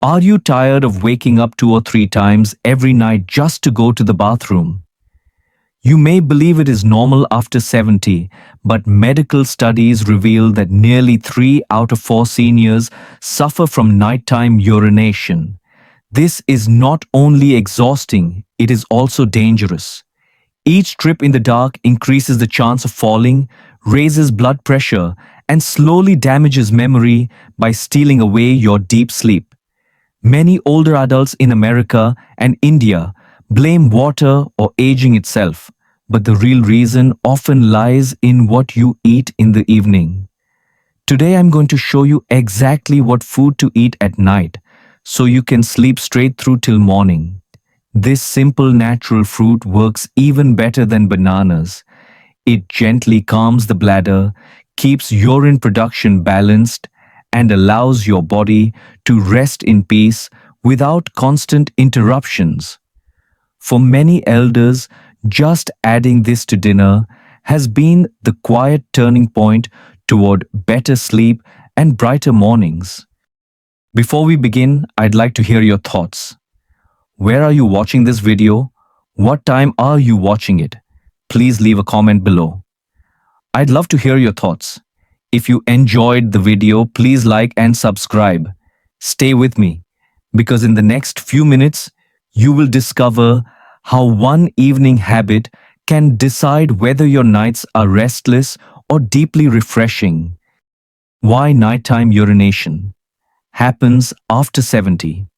Are you tired of waking up 2 or 3 times every night just to go to the bathroom? You may believe it is normal after 70, but medical studies reveal that nearly 3 out of 4 seniors suffer from nighttime urination. This is not only exhausting, it is also dangerous. Each trip in the dark increases the chance of falling, raises blood pressure, and slowly damages memory by stealing away your deep sleep. Many older adults in America and India blame water or aging itself, but the real reason often lies in what you eat in the evening. Today I'm going to show you exactly what food to eat at night so you can sleep straight through till morning. This simple natural fruit works even better than bananas. It gently calms the bladder, keeps urine production balanced, and allows your body to rest in peace without constant interruptions. For many elders, just adding this to dinner has been the quiet turning point toward better sleep and brighter mornings. Before we begin, I'd like to hear your thoughts. Where are you watching this video? What time are you watching it? Please leave a comment below. I'd love to hear your thoughts. If you enjoyed the video, please like and subscribe. Stay with me, because in the next few minutes, you will discover how one evening habit can decide whether your nights are restless or deeply refreshing. Why nighttime urination happens after 70.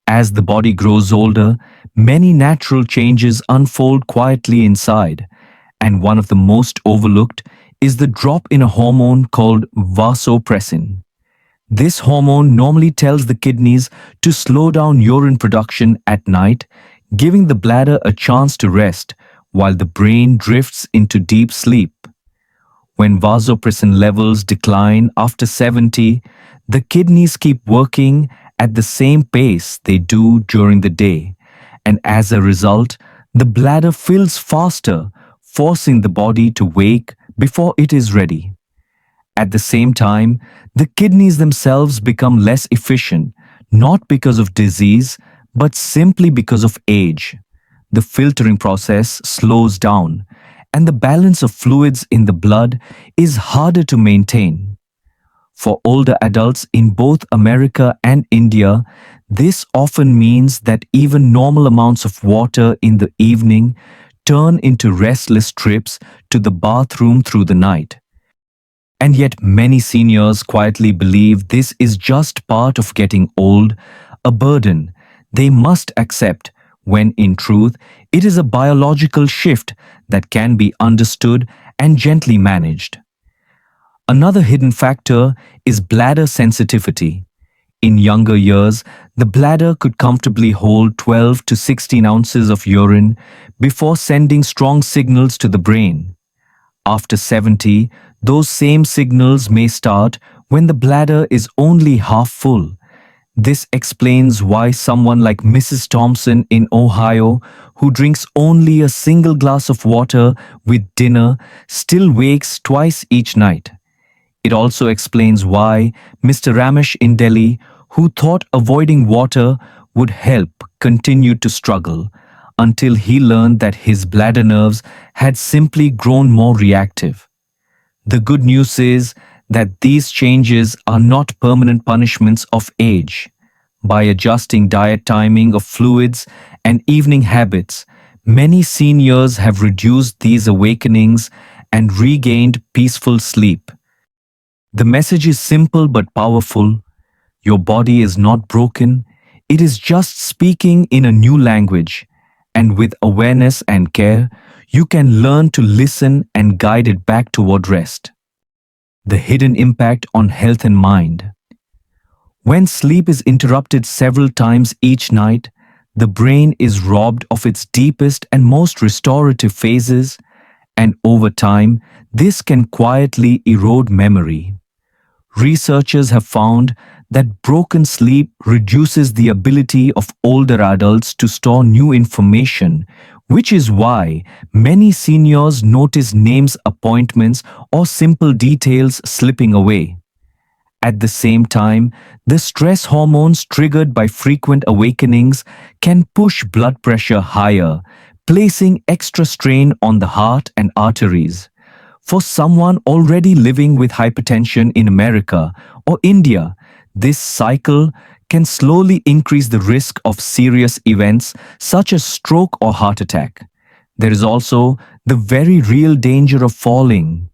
As the body grows older, many natural changes unfold quietly inside, and one of the most overlooked is the drop in a hormone called vasopressin. This hormone normally tells the kidneys to slow down urine production at night, giving the bladder a chance to rest while the brain drifts into deep sleep. When vasopressin levels decline after 70, the kidneys keep working at the same pace they do during the day, and as a result, the bladder fills faster, forcing the body to wake before it is ready. At the same time, the kidneys themselves become less efficient, not because of disease, but simply because of age. The filtering process slows down, and the balance of fluids in the blood is harder to maintain. For older adults in both America and India, this often means that even normal amounts of water in the evening turn into restless trips to the bathroom through the night. And yet many seniors quietly believe this is just part of getting old, a burden they must accept, when in truth it is a biological shift that can be understood and gently managed. Another hidden factor is bladder sensitivity. In younger years, the bladder could comfortably hold 12 to 16 ounces of urine before sending strong signals to the brain. After 70, those same signals may start when the bladder is only half full. This explains why someone like Mrs. Thompson in Ohio, who drinks only a single glass of water with dinner, still wakes twice each night. It also explains why Mr. Ramesh in Delhi, who thought avoiding water would help, continued to struggle until he learned that his bladder nerves had simply grown more reactive. The good news is that these changes are not permanent punishments of age. By adjusting diet timing of fluids and evening habits, many seniors have reduced these awakenings and regained peaceful sleep. The message is simple but powerful. Your body is not broken, it is just speaking in a new language, and with awareness and care, you can learn to listen and guide it back toward rest. The hidden impact on health and mind. When sleep is interrupted several times each night, the brain is robbed of its deepest and most restorative phases, and over time, this can quietly erode memory. Researchers have found that broken sleep reduces the ability of older adults to store new information, which is why many seniors notice names, appointments, or simple details slipping away. At the same time, the stress hormones triggered by frequent awakenings can push blood pressure higher, placing extra strain on the heart and arteries. For someone already living with hypertension in America or India, this cycle can slowly increase the risk of serious events such as stroke or heart attack. There is also the very real danger of falling.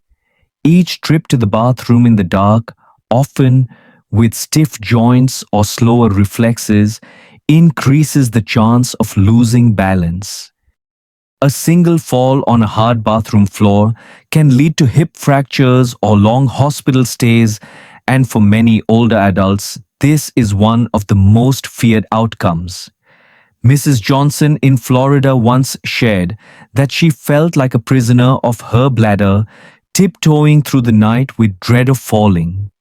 Each trip to the bathroom in the dark, often with stiff joints or slower reflexes, increases the chance of losing balance. A single fall on a hard bathroom floor can lead to hip fractures or long hospital stays, and for many older adults, this is one of the most feared outcomes. Mrs. Johnson in Florida once shared that she felt like a prisoner of her bladder, tiptoeing through the night with dread of falling.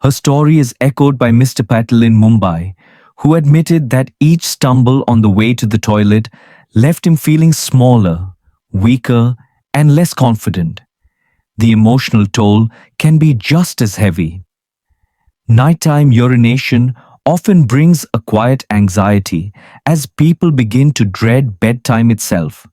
Her story is echoed by Mr. Patel in Mumbai, who admitted that each stumble on the way to the toilet left him feeling smaller, weaker, and less confident. The emotional toll can be just as heavy. Nighttime urination often brings a quiet anxiety as people begin to dread bedtime itself.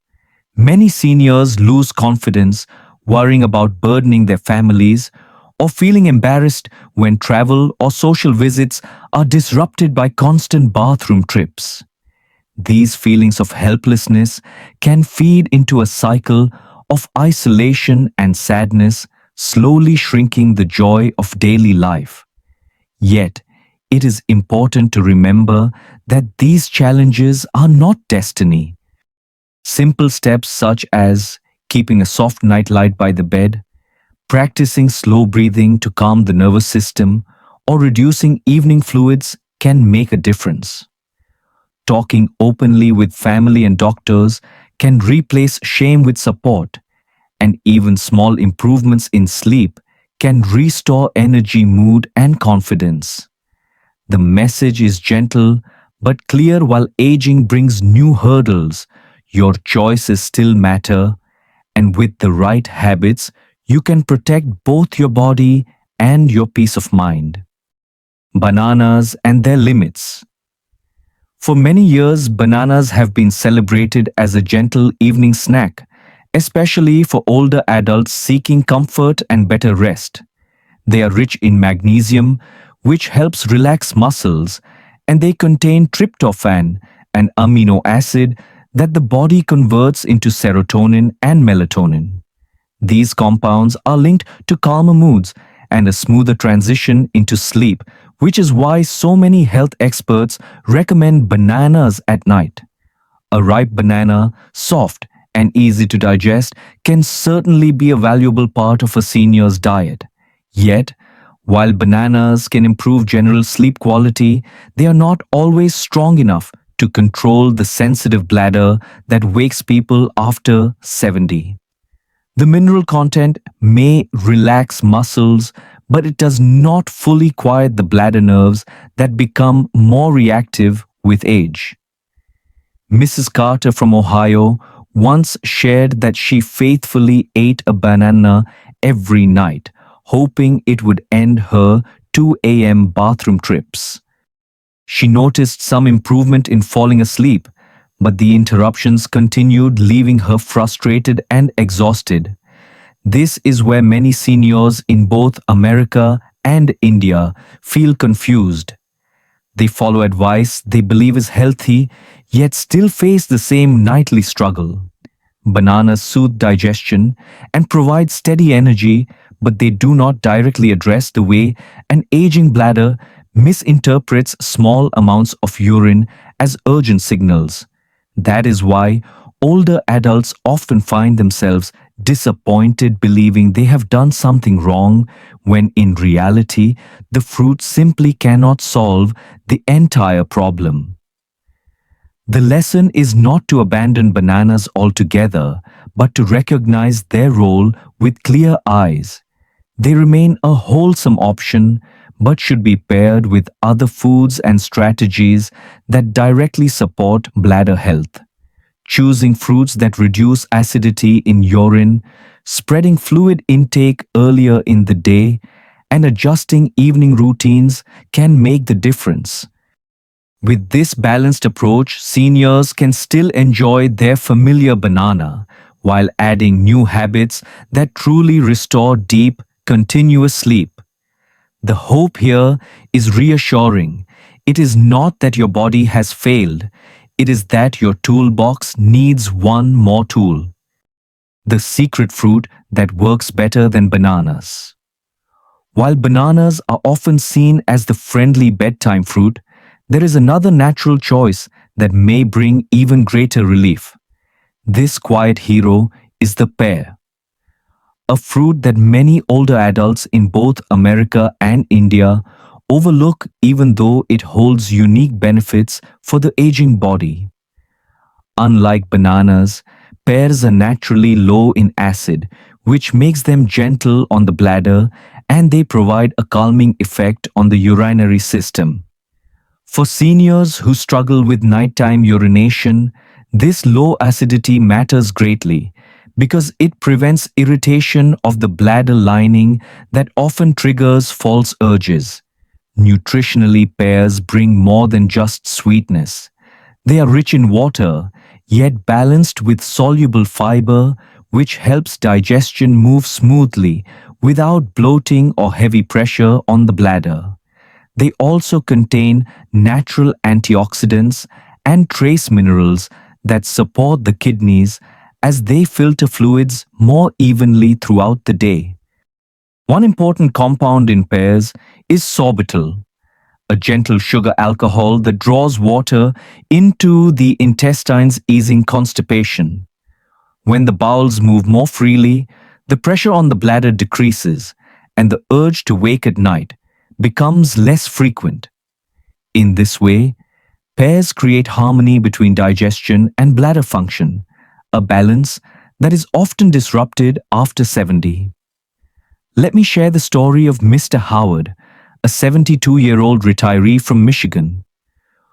Many seniors lose confidence, worrying about burdening their families, or feeling embarrassed when travel or social visits are disrupted by constant bathroom trips. These feelings of helplessness can feed into a cycle of isolation and sadness, slowly shrinking the joy of daily life. Yet, it is important to remember that these challenges are not destiny. Simple steps such as keeping a soft nightlight by the bed, practicing slow breathing to calm the nervous system, or reducing evening fluids can make a difference. Talking openly with family and doctors can replace shame with support, and even small improvements in sleep can restore energy, mood, and confidence. The message is gentle but clear. While aging brings new hurdles, your choices still matter, and with the right habits, you can protect both your body and your peace of mind. Bananas and their limits. For many years, bananas have been celebrated as a gentle evening snack, especially for older adults seeking comfort and better rest. They are rich in magnesium, which helps relax muscles, and they contain tryptophan, an amino acid that the body converts into serotonin and melatonin. These compounds are linked to calmer moods and a smoother transition into sleep, which is why so many health experts recommend bananas at night. A ripe banana, soft and easy to digest, can certainly be a valuable part of a senior's diet. Yet, while bananas can improve general sleep quality, they are not always strong enough to control the sensitive bladder that wakes people after 70. The mineral content may relax muscles, but it does not fully quiet the bladder nerves that become more reactive with age. Mrs. Carter from Ohio once shared that she faithfully ate a banana every night, hoping it would end her 2 a.m. bathroom trips. She noticed some improvement in falling asleep, but the interruptions continued, leaving her frustrated and exhausted. This is where many seniors in both America and India feel confused. They follow advice they believe is healthy, yet still face the same nightly struggle. Bananas soothe digestion and provide steady energy, but they do not directly address the way an aging bladder misinterprets small amounts of urine as urgent signals. That is why older adults often find themselves disappointed, believing they have done something wrong, when in reality, the fruit simply cannot solve the entire problem. The lesson is not to abandon bananas altogether, but to recognize their role with clear eyes. They remain a wholesome option, but should be paired with other foods and strategies that directly support bladder health. Choosing fruits that reduce acidity in urine, spreading fluid intake earlier in the day, and adjusting evening routines can make the difference. With this balanced approach, seniors can still enjoy their familiar banana while adding new habits that truly restore deep, continuous sleep. The hope here is reassuring. It is not that your body has failed, it is that your toolbox needs one more tool, the secret fruit that works better than bananas. While bananas are often seen as the friendly bedtime fruit, there is another natural choice that may bring even greater relief. This quiet hero is the pear, a fruit that many older adults in both America and India overlook even though it holds unique benefits for the aging body. Unlike bananas, pears are naturally low in acid, which makes them gentle on the bladder, and they provide a calming effect on the urinary system. For seniors who struggle with nighttime urination, this low acidity matters greatly because it prevents irritation of the bladder lining that often triggers false urges. Nutritionally, pears bring more than just sweetness. They are rich in water, yet balanced with soluble fiber, which helps digestion move smoothly without bloating or heavy pressure on the bladder. They also contain natural antioxidants and trace minerals that support the kidneys as they filter fluids more evenly throughout the day. One important compound in pears is sorbitol, a gentle sugar alcohol that draws water into the intestines, easing constipation. When the bowels move more freely, the pressure on the bladder decreases and the urge to wake at night becomes less frequent. In this way, pears create harmony between digestion and bladder function, a balance that is often disrupted after 70. Let me share the story of Mr. Howard, a 72-year-old retiree from Michigan.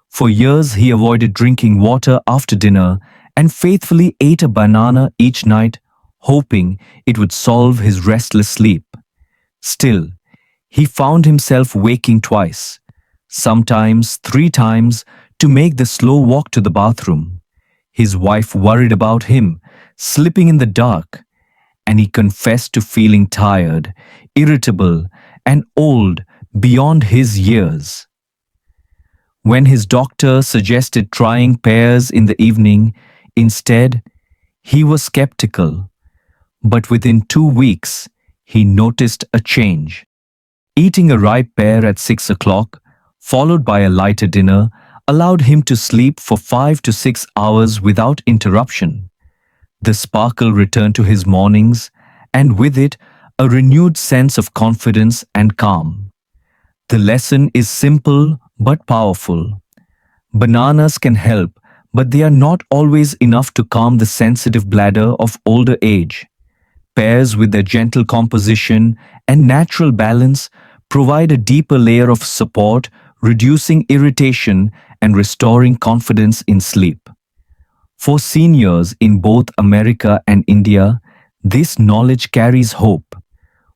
For years, he avoided drinking water after dinner and faithfully ate a banana each night, hoping it would solve his restless sleep. Still, he found himself waking twice, sometimes three times, to make the slow walk to the bathroom. His wife worried about him, slipping in the dark, and he confessed to feeling tired, irritable, and old beyond his years. When his doctor suggested trying pears in the evening, instead, he was skeptical. But within 2 weeks, he noticed a change. Eating a ripe pear at 6 o'clock, followed by a lighter dinner, allowed him to sleep for 5 to 6 hours without interruption. The sparkle returned to his mornings, and with it, a renewed sense of confidence and calm. The lesson is simple but powerful. Bananas can help, but they are not always enough to calm the sensitive bladder of older age. Pears, with their gentle composition and natural balance, provide a deeper layer of support, reducing irritation and restoring confidence in sleep. For seniors in both America and India, this knowledge carries hope.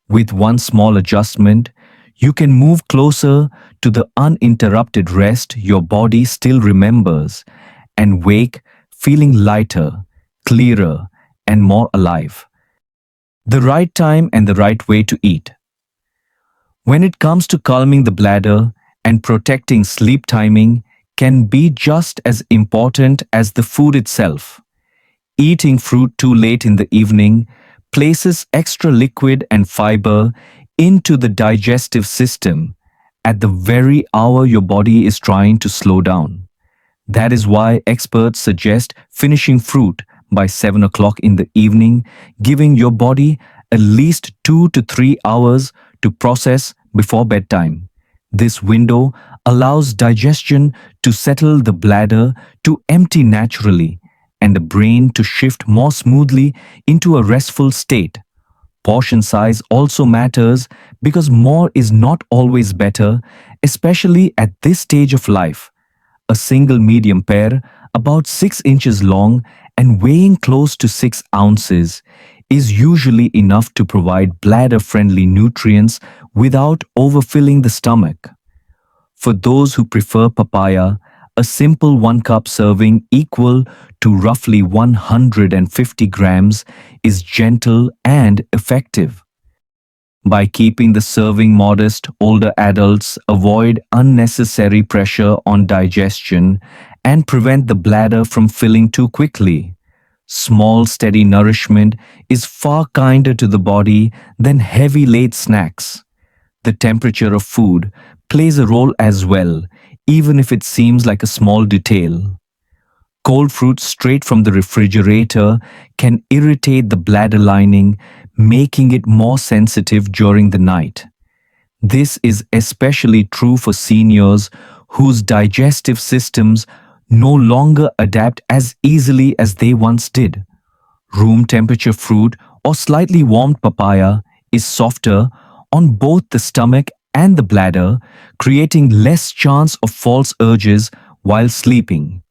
With one small adjustment, you can move closer to the uninterrupted rest your body still remembers and wake feeling lighter, clearer, and more alive. The right time and the right way to eat. When it comes to calming the bladder and protecting sleep, timing can be just as important as the food itself. Eating fruit too late in the evening places extra liquid and fiber into the digestive system at the very hour your body is trying to slow down. That is why experts suggest finishing fruit by 7 o'clock in the evening, giving your body at least 2 to 3 hours to process before bedtime. This window allows digestion to settle, the bladder to empty naturally, and the brain to shift more smoothly into a restful state. Portion size also matters because more is not always better, especially at this stage of life. A single medium pear, about 6 inches long and weighing close to 6 ounces, is usually enough to provide bladder-friendly nutrients without overfilling the stomach. For those who prefer papaya, a simple 1 cup serving equal to roughly 150 grams is gentle and effective. By keeping the serving modest, older adults avoid unnecessary pressure on digestion and prevent the bladder from filling too quickly. Small, steady nourishment is far kinder to the body than heavy late snacks. The temperature of food plays a role as well, even if it seems like a small detail. Cold fruit straight from the refrigerator can irritate the bladder lining, making it more sensitive during the night. This is especially true for seniors whose digestive systems no longer adapt as easily as they once did. Room temperature fruit or slightly warmed papaya is softer on both the stomach and the bladder, creating less chance of false urges while sleeping.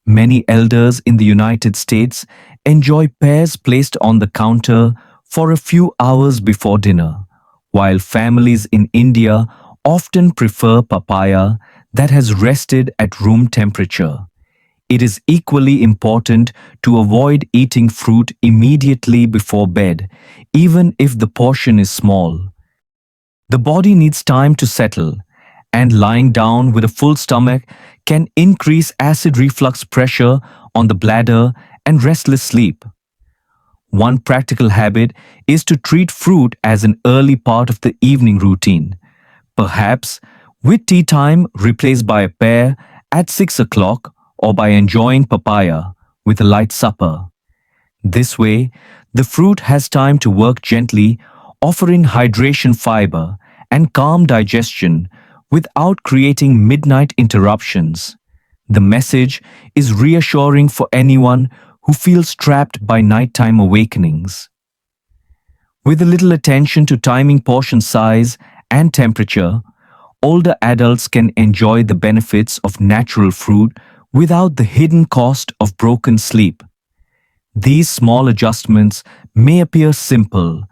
Many elders in the United States enjoy pears placed on the counter for a few hours before dinner, while families in India often prefer papaya that has rested at room temperature. It is equally important to avoid eating fruit immediately before bed, even if the portion is small. The body needs time to settle, and lying down with a full stomach can increase acid reflux pressure on the bladder and restless sleep. One practical habit is to treat fruit as an early part of the evening routine, perhaps with tea time replaced by a pear at 6 o'clock or by enjoying papaya with a light supper. This way, the fruit has time to work gently, offering hydration fiber and calm digestion without creating midnight interruptions. The message is reassuring for anyone who feels trapped by nighttime awakenings. With a little attention to timing portion size and temperature, older adults can enjoy the benefits of natural fruit without the hidden cost of broken sleep. These small adjustments may appear simple,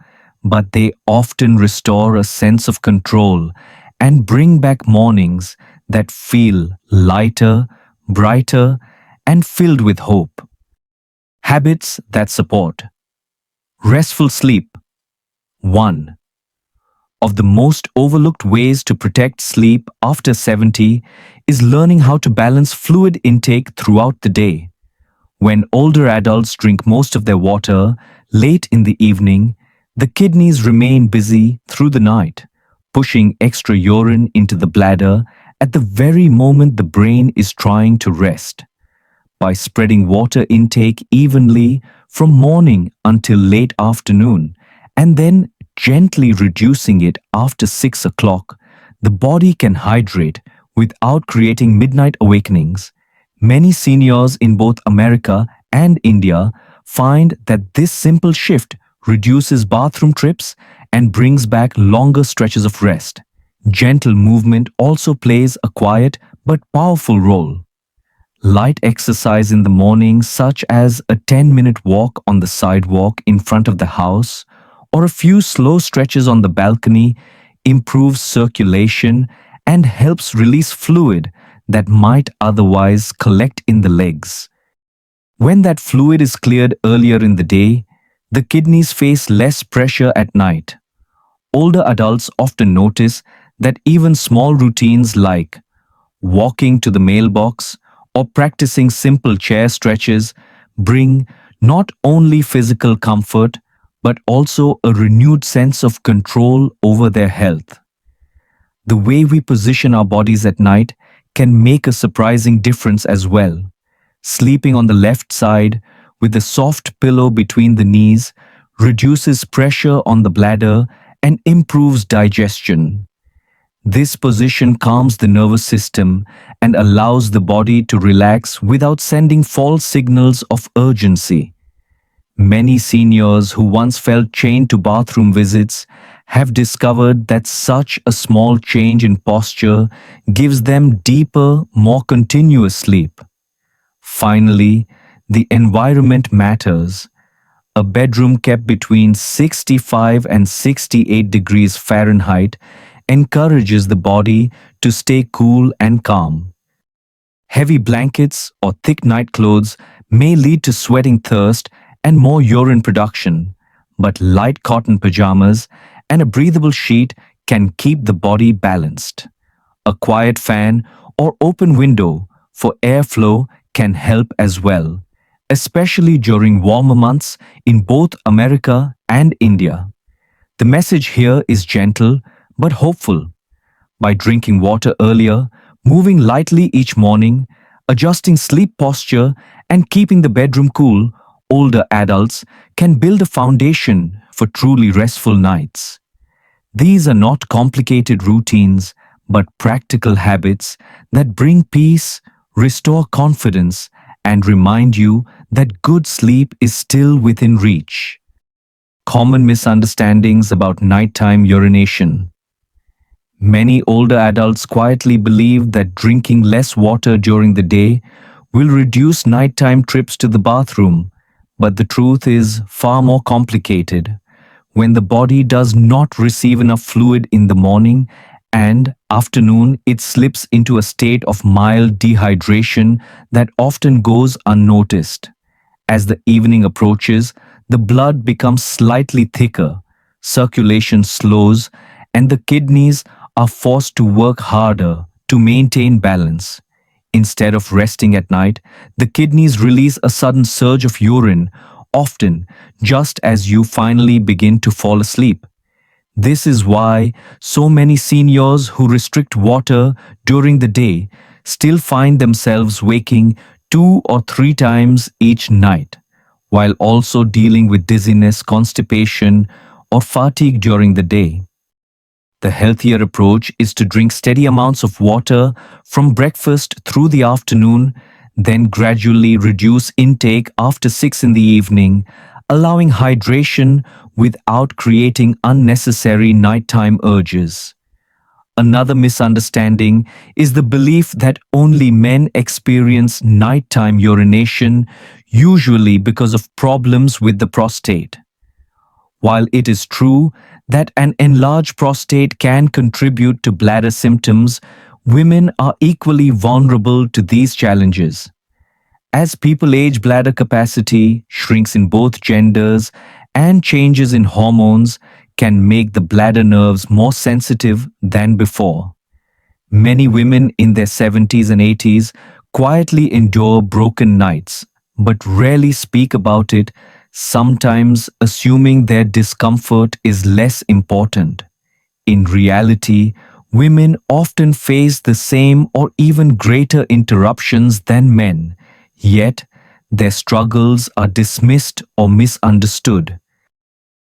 but they often restore a sense of control and bring back mornings that feel lighter, brighter, and filled with hope. Habits that support restful sleep. 1. Of the most overlooked ways to protect sleep after 70 is learning how to balance fluid intake throughout the day. When older adults drink most of their water late in the evening, the kidneys remain busy through the night, pushing extra urine into the bladder at the very moment the brain is trying to rest. By spreading water intake evenly from morning until late afternoon, and then gently reducing it after 6 o'clock, the body can hydrate without creating midnight awakenings. Many seniors in both America and India find that this simple shift reduces bathroom trips and brings back longer stretches of rest. Gentle movement also plays a quiet but powerful role. Light exercise in the morning, such as a 10-minute walk on the sidewalk in front of the house or a few slow stretches on the balcony, improves circulation and helps release fluid that might otherwise collect in the legs. When that fluid is cleared earlier in the day, the kidneys face less pressure at night. Older adults often notice that even small routines like walking to the mailbox or practicing simple chair stretches bring not only physical comfort but also a renewed sense of control over their health. The way we position our bodies at night can make a surprising difference as well. Sleeping on the left side with a soft pillow between the knees reduces pressure on the bladder and improves digestion. This position calms the nervous system and allows the body to relax without sending false signals of urgency. Many seniors who once felt chained to bathroom visits have discovered that such a small change in posture gives them deeper, more continuous sleep. Finally, the environment matters. A bedroom kept between 65 and 68 degrees Fahrenheit encourages the body to stay cool and calm. Heavy blankets or thick night clothes may lead to sweating, thirst, and more urine production, but light cotton pajamas and a breathable sheet can keep the body balanced. A quiet fan or open window for airflow can help as well, especially during warmer months in both America and India. The message here is gentle but hopeful. By drinking water earlier, moving lightly each morning, adjusting sleep posture, and keeping the bedroom cool, older adults can build a foundation for truly restful nights. These are not complicated routines, but practical habits that bring peace, restore confidence, and remind you that good sleep is still within reach. Common misunderstandings about nighttime urination. Many older adults quietly believe that drinking less water during the day will reduce nighttime trips to the bathroom, but the truth is far more complicated. When the body does not receive enough fluid in the morning and afternoon, it slips into a state of mild dehydration that often goes unnoticed. As the evening approaches, the blood becomes slightly thicker, circulation slows, and the kidneys are forced to work harder to maintain balance. Instead of resting at night, the kidneys release a sudden surge of urine, often just as you finally begin to fall asleep. This is why so many seniors who restrict water during the day still find themselves waking 2 or 3 times each night, while also dealing with dizziness, constipation, or fatigue during the day. The healthier approach is to drink steady amounts of water from breakfast through the afternoon, then gradually reduce intake after 6 in the evening, allowing hydration without creating unnecessary nighttime urges. Another misunderstanding is the belief that only men experience nighttime urination, usually because of problems with the prostate. While it is true that an enlarged prostate can contribute to bladder symptoms, women are equally vulnerable to these challenges. As people age, bladder capacity shrinks in both genders, and changes in hormones can make the bladder nerves more sensitive than before. Many women in their 70s and 80s quietly endure broken nights, but rarely speak about it, sometimes assuming their discomfort is less important. In reality, women often face the same or even greater interruptions than men, yet their struggles are dismissed or misunderstood.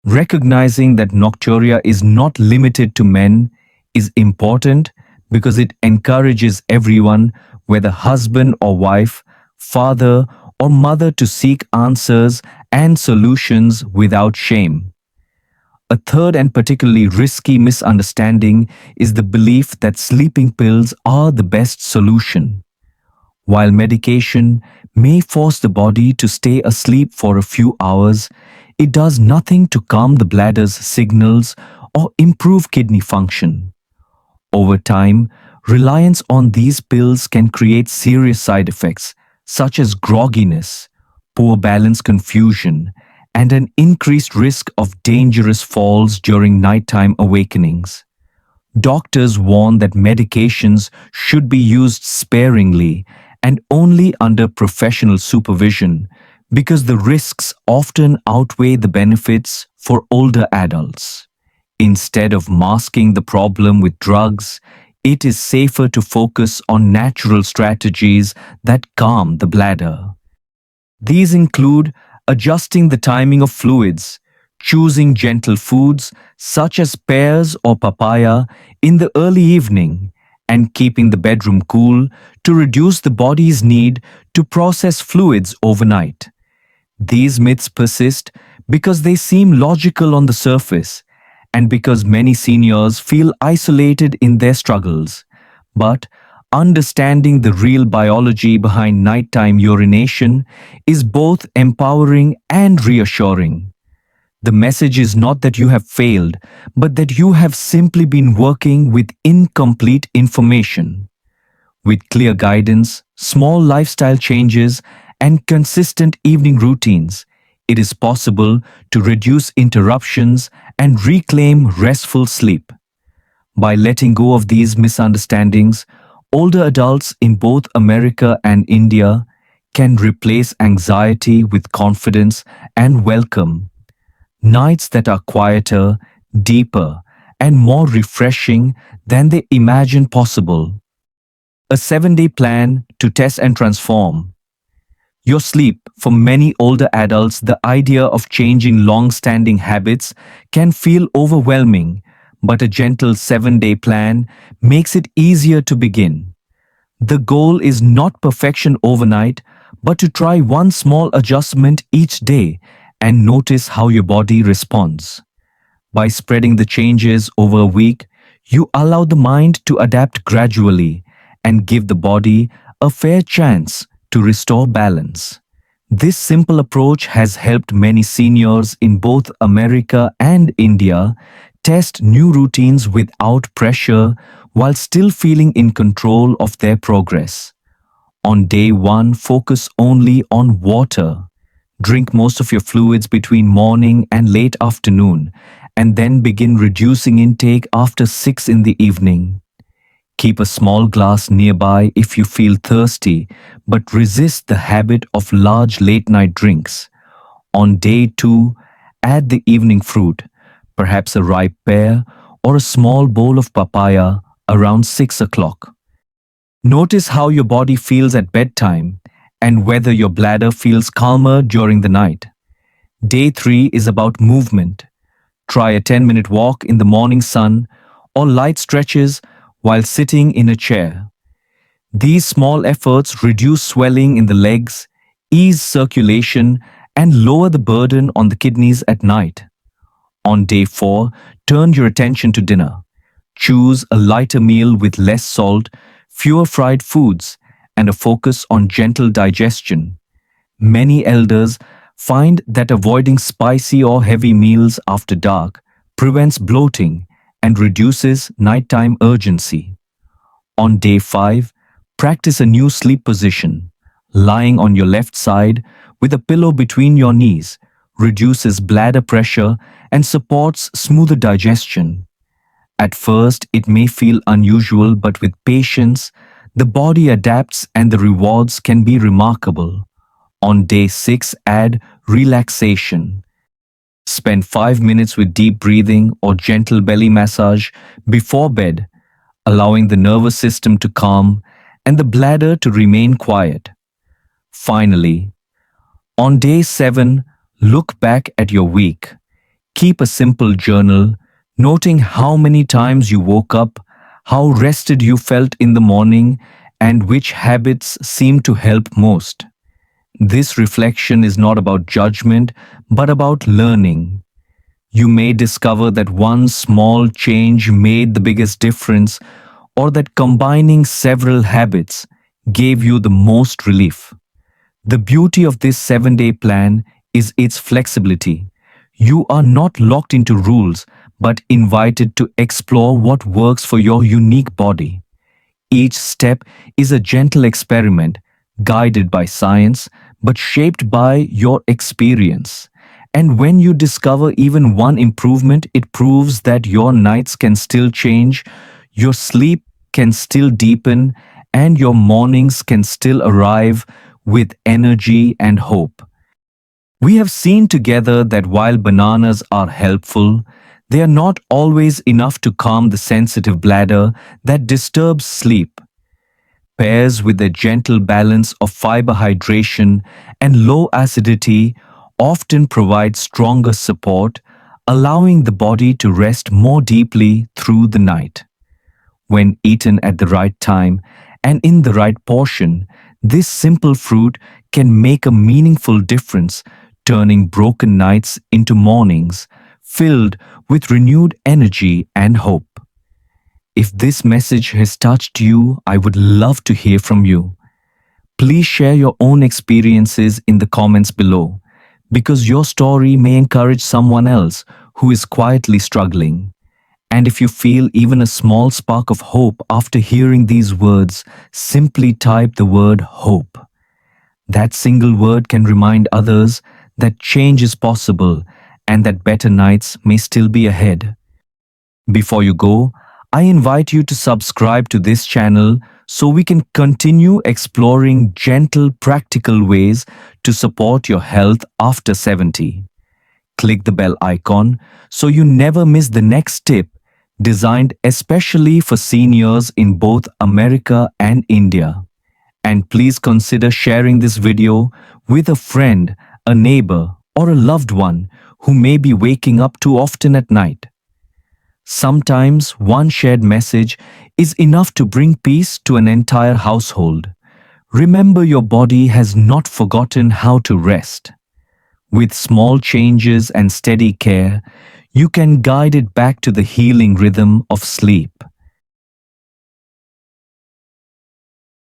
Recognizing that nocturia is not limited to men is important because it encourages everyone, whether husband or wife, father or mother, to seek answers and solutions without shame. A third and particularly risky misunderstanding is the belief that sleeping pills are the best solution. While medication may force the body to stay asleep for a few hours, it does nothing to calm the bladder's signals or improve kidney function. Over time, reliance on these pills can create serious side effects such as grogginess, poor balance, confusion, and an increased risk of dangerous falls during nighttime awakenings. Doctors warn that medications should be used sparingly and only under professional supervision because the risks often outweigh the benefits for older adults. Instead of masking the problem with drugs, it is safer to focus on natural strategies that calm the bladder. These include adjusting the timing of fluids, choosing gentle foods such as pears or papaya in the early evening, and keeping the bedroom cool to reduce the body's need to process fluids overnight. These myths persist because they seem logical on the surface and because many seniors feel isolated in their struggles. But Understanding the real biology behind nighttime urination is both empowering and reassuring. The message is not that you have failed, but that you have simply been working with incomplete information. With clear guidance, small lifestyle changes, and consistent evening routines, it is possible to reduce interruptions and reclaim restful sleep. By letting go of these misunderstandings, older adults in both America and India can replace anxiety with confidence and welcome nights that are quieter, deeper, and more refreshing than they imagined possible. A 7-day plan to test and transform your sleep. For many older adults, the idea of changing long standing habits can feel overwhelming, but a gentle 7-day plan makes it easier to begin. The goal is not perfection overnight, but to try one small adjustment each day and notice how your body responds. By spreading the changes over a week, you allow the mind to adapt gradually and give the body a fair chance to restore balance. This simple approach has helped many seniors in both America and India test new routines without pressure while still feeling in control of their progress. On day 1, focus only on water. Drink most of your fluids between morning and late afternoon, and then begin reducing intake after 6 in the evening. Keep a small glass nearby if you feel thirsty, but resist the habit of large late-night drinks. On day 2, add the evening fruit, perhaps a ripe pear or a small bowl of papaya around 6 o'clock. Notice how your body feels at bedtime and whether your bladder feels calmer during the night. Day 3 is about movement. Try a 10-minute walk in the morning sun or light stretches while sitting in a chair. These small efforts reduce swelling in the legs, ease circulation, and lower the burden on the kidneys at night. On day 4, turn your attention to dinner. Choose a lighter meal with less salt, fewer fried foods, and a focus on gentle digestion. Many elders find that avoiding spicy or heavy meals after dark prevents bloating and reduces nighttime urgency. On day 5, practice a new sleep position. Lying on your left side with a pillow between your knees reduces bladder pressure and supports smoother digestion. At first, it may feel unusual, but with patience, the body adapts and the rewards can be remarkable. On day 6, add relaxation. Spend 5 minutes with deep breathing or gentle belly massage before bed, allowing the nervous system to calm and the bladder to remain quiet. Finally, on day 7, look back at your week. Keep a simple journal, noting how many times you woke up, how rested you felt in the morning, and which habits seemed to help most. This reflection is not about judgment, but about learning. You may discover that one small change made the biggest difference, or that combining several habits gave you the most relief. The beauty of this 7-day plan is its flexibility. You are not locked into rules, but invited to explore what works for your unique body. Each step is a gentle experiment, guided by science, but shaped by your experience. And when you discover even one improvement, it proves that your nights can still change, your sleep can still deepen, and your mornings can still arrive with energy and hope. We have seen together that while bananas are helpful, they are not always enough to calm the sensitive bladder that disturbs sleep. Pears, with a gentle balance of fiber hydration and low acidity, often provide stronger support, allowing the body to rest more deeply through the night. When eaten at the right time and in the right portion, this simple fruit can make a meaningful difference, turning broken nights into mornings filled with renewed energy and hope. If If this message has touched you, I would love to hear from you. Please share your own experiences in the comments below, because your story may encourage someone else who is quietly struggling. And if you feel even a small spark of hope after hearing these words, simply type the word hope. That single word can remind others that change is possible and that better nights may still be ahead. Before you go, I invite you to subscribe to this channel so we can continue exploring gentle, practical ways to support your health after 70. Click the bell icon so you never miss the next tip designed especially for seniors in both America and India. And please consider sharing this video with a friend, a neighbor, or a loved one who may be waking up too often at night. Sometimes one shared message is enough to bring peace to an entire household. Remember, your body has not forgotten how to rest. With small changes and steady care, you can guide it back to the healing rhythm of sleep.